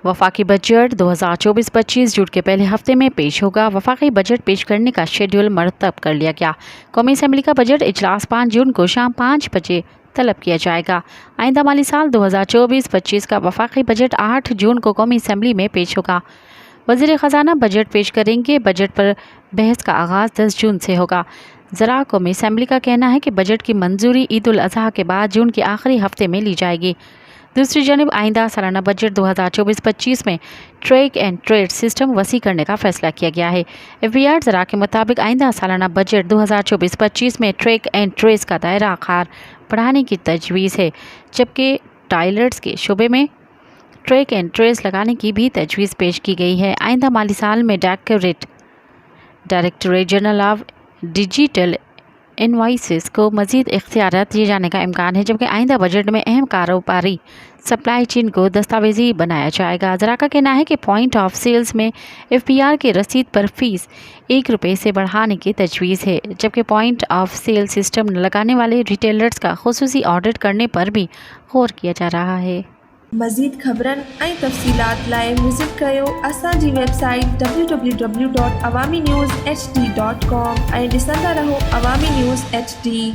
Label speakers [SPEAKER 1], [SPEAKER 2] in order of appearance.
[SPEAKER 1] वफाकी बजट 2024-25 जून के पहले हफ्ते में पेश होगा। वफाकी बजट पेश करने का शेड्यूल मरतब कर लिया गया। कौमी असम्बली का बजट इजलास 5 जून को शाम 5 बजे तलब किया जाएगा। आइंदा माली साल 2024-25 का वफाकी बजट 8 जून को कौमी असम्बली में पेश होगा। वज़ीर ख़जाना बजट पेश करेंगे। बजट पर बहस का आगाज़ 10 जून से होगा। ज़रा कौमी असम्बली का कहना है कि बजट की मंजूरी ईद उल अज़हा के बाद जून के आखिरी हफ्ते में ली जाएगी। दूसरी जानब आइंदा सालाना बजट 2024-25 में ट्रैक एंड ट्रेस सिस्टम वसी करने का फैसला किया गया है। FBR ज़रा के मुताबिक आइंदा सालाना बजट 2024-25 में ट्रैक एंड ट्रेस का दायरा कार बढ़ाने की तजवीज़ है, जबकि टॉयलेट्स के शोबे में ट्रैक एंड ट्रेस लगाने की भी तजवीज़ पेश की गई है। आइंदा माली साल में directorate general of digital invoices को मज़ीद इख्तियारात दिए जाने का इम्कान है, जबकि आइंदा बजट में अहम कारोबारी सप्लाई चेन को दस्तावेजी बनाया जाएगा। ज़रा का कहना है कि पॉइंट ऑफ सेल्स में FBR की रसीद पर फीस ₹1 से बढ़ाने की तजवीज़ है, जबकि पॉइंट ऑफ सेल सिस्टम लगाने वाले रिटेलर्स का खुसूसी ऑडिट करने पर भी गौर किया जा रहा है।
[SPEAKER 2] मज़ीद ख़बरन ऐं तफ़सीलात लाइ विज़िट कयो असांजी वेबसाइट www.awamiNewsHD.com ऐं ॾिसंदा रहो अवामी न्यूज़ HD।